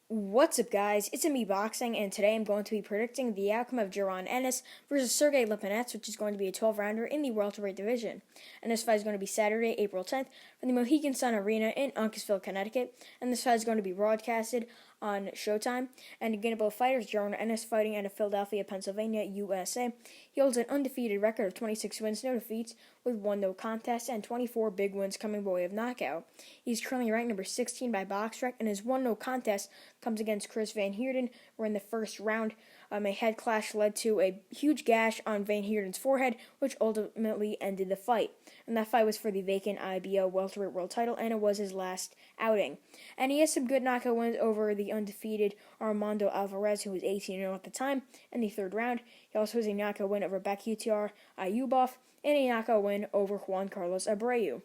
What's up, guys? It's me Boxing, and today I'm going to be predicting the outcome of Jaron Ennis versus Sergey Lipinets, which is going to be a 12-rounder in the welterweight division. And this fight is going to be Saturday, April 10th, from the Mohegan Sun Arena in Uncasville, Connecticut. And this fight is going to be broadcasted on Showtime. And again, both fighters, Jaron Ennis fighting out of Philadelphia, Pennsylvania, USA. He holds an undefeated record of 26 wins, no defeats, with 1 no contest, and 24 big wins coming by way of knockout. He's currently ranked number 16 by BoxRec, and his 1 no contest comes against Chris Van Heerden, where in the first round, a head clash led to a huge gash on Van Heerden's forehead, which ultimately ended the fight. And that fight was for the vacant IBO welterweight world title, and it was his last outing. And he has some good knockout wins over the undefeated Armando Alvarez, who was 18-0 at the time, in the third round. He also has a knockout win over Bakhtiar Ayubov, and a knockout win over Juan Carlos Abreu.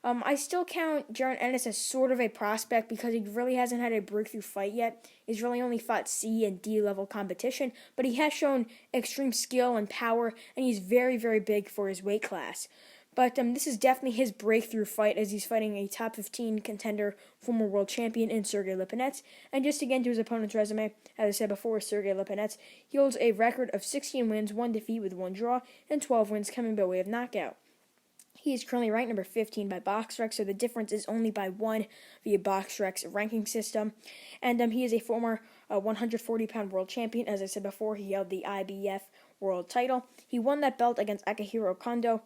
I still count Jaron Ennis as sort of a prospect because he really hasn't had a breakthrough fight yet. He's really only fought C and D level competition, but he has shown extreme skill and power, and he's very, very big for his weight class. But this is definitely his breakthrough fight as he's fighting a top 15 contender, former world champion in Sergey Lipinets. And just again to his opponent's resume, as I said before, Sergey Lipinets, he holds a record of 16 wins, 1 defeat with 1 draw, and 12 wins coming by way of knockout. He is currently ranked number 15 by BoxRec, so the difference is only by 1 via BoxRec's ranking system. And he is a former 140-pound world champion. As I said before, he held the IBF world title. He won that belt against Akihiro Kondo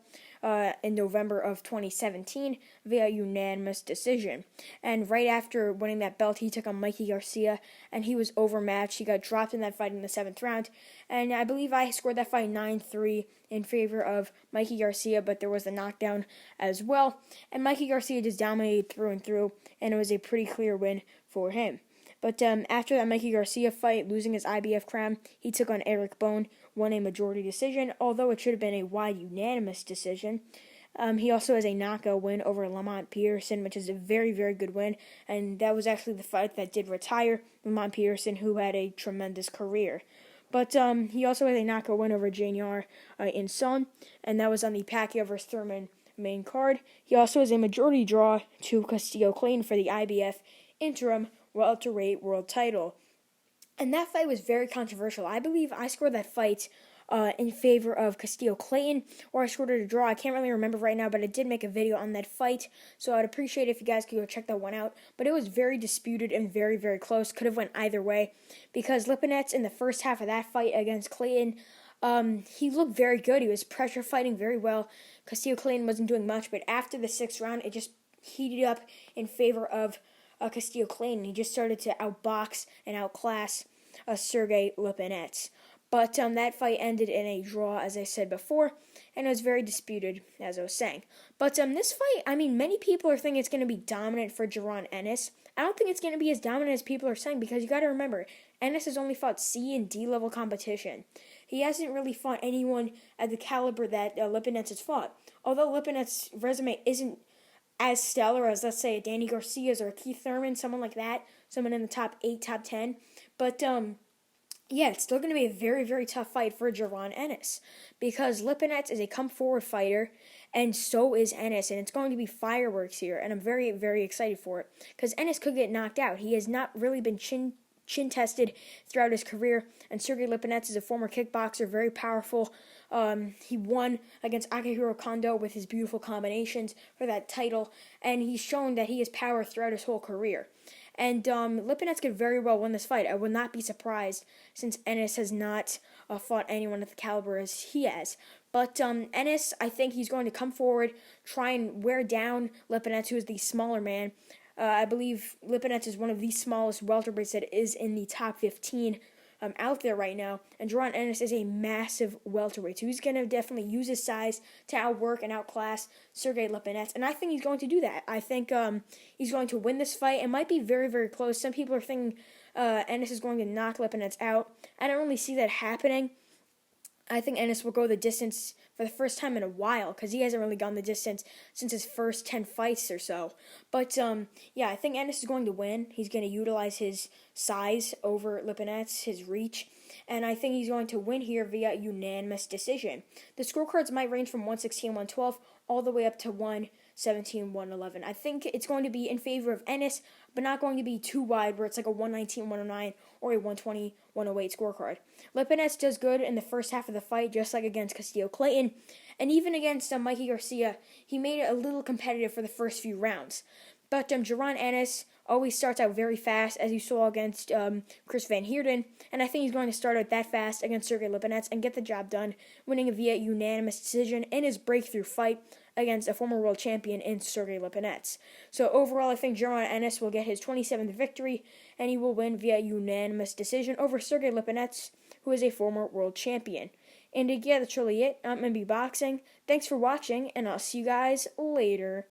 in November of 2017 via unanimous decision. And right after winning that belt, he took on Mikey Garcia, and he was overmatched. He got dropped in that fight in the 7th round, and I believe I scored that fight 9-3 in favor of Mikey Garcia, but there was a knockdown as well. And Mikey Garcia just dominated through and through, and it was a pretty clear win for him. But after that Mikey Garcia fight, losing his IBF crown, he took on Eric Bone, won a majority decision, although it should have been a wide unanimous decision. He also has a knockout win over Lamont Peterson, which is a very, very good win, and that was actually the fight that did retire Lamont Peterson, who had a tremendous career. But he also has a knockout win over Janier in Son, and that was on the Pacquiao vs. Thurman main card. He also has a majority draw to Castillo Clayton for the IBF interim welterweight world title. And that fight was very controversial. I believe I scored that fight in favor of Castillo Clayton, or I scored it a draw. I can't really remember right now, but I did make a video on that fight, so I'd appreciate it if you guys could go check that one out. But it was very disputed and very, very close. Could have went either way, because Lipinets in the first half of that fight against Clayton, he looked very good. He was pressure fighting very well. Castillo Clayton wasn't doing much, but after the 6th round, it just heated up in favor of Castillo Clayton. He just started to outbox and outclass Sergey Lipinets. But that fight ended in a draw, as I said before, and it was very disputed, as I was saying. But this fight, I mean, many people are thinking it's going to be dominant for Jaron Ennis. I don't think it's going to be as dominant as people are saying, because you got to remember, Ennis has only fought C and D level competition. He hasn't really fought anyone at the caliber that Lipinets has fought. Although Lipinets' resume isn't as stellar as, let's say, Danny Garcia's or Keith Thurman, someone like that, someone in the top 8, top 10. But yeah, it's still going to be a very, very tough fight for Jaron Ennis, because Lipinets is a come-forward fighter, and so is Ennis, and it's going to be fireworks here, and I'm very, very excited for it, because Ennis could get knocked out. He has not really been chin-tested throughout his career, and Sergey Lipinets is a former kickboxer, very powerful. He won against Akihiro Kondo with his beautiful combinations for that title, and he's shown that he has power throughout his whole career. And Lipinets could very well win this fight. I would not be surprised, since Ennis has not fought anyone at the caliber as he has. But Ennis, I think he's going to come forward, try and wear down Lipinets, who is the smaller man. I believe Lipinets is one of the smallest welterweights that is in the top 15 out there right now, and Jaron Ennis is a massive welterweight, so he's going to definitely use his size to outwork and outclass Sergey Lipinets, and I think he's going to do that. I think he's going to win this fight. It might be very, very close. Some people are thinking Ennis is going to knock Lipinets out. I don't really see that happening. I think Ennis will go the distance for the first time in a while, because he hasn't really gone the distance since his first 10 fights or so. But, yeah, I think Ennis is going to win. He's going to utilize his size over Lipinets, his reach, and I think he's going to win here via unanimous decision. The scorecards might range from 116-112 all the way up to 1 17-1-11. I think it's going to be in favor of Ennis, but not going to be too wide where it's like a 119-109 or a 120-108 scorecard. Lipinets does good in the first half of the fight, just like against Castillo Clayton, and even against Mikey Garcia, he made it a little competitive for the first few rounds. But Jaron Ennis always starts out very fast, as you saw against Chris Van Heerden, and I think he's going to start out that fast against Sergey Lipinets and get the job done, winning via unanimous decision in his breakthrough fight against a former world champion in Sergey Lipinets. So overall, I think Jaron Ennis will get his 27th victory, and he will win via unanimous decision over Sergey Lipinets, who is a former world champion. And yeah, that's really it. I'm MB Boxing. Thanks for watching, and I'll see you guys later.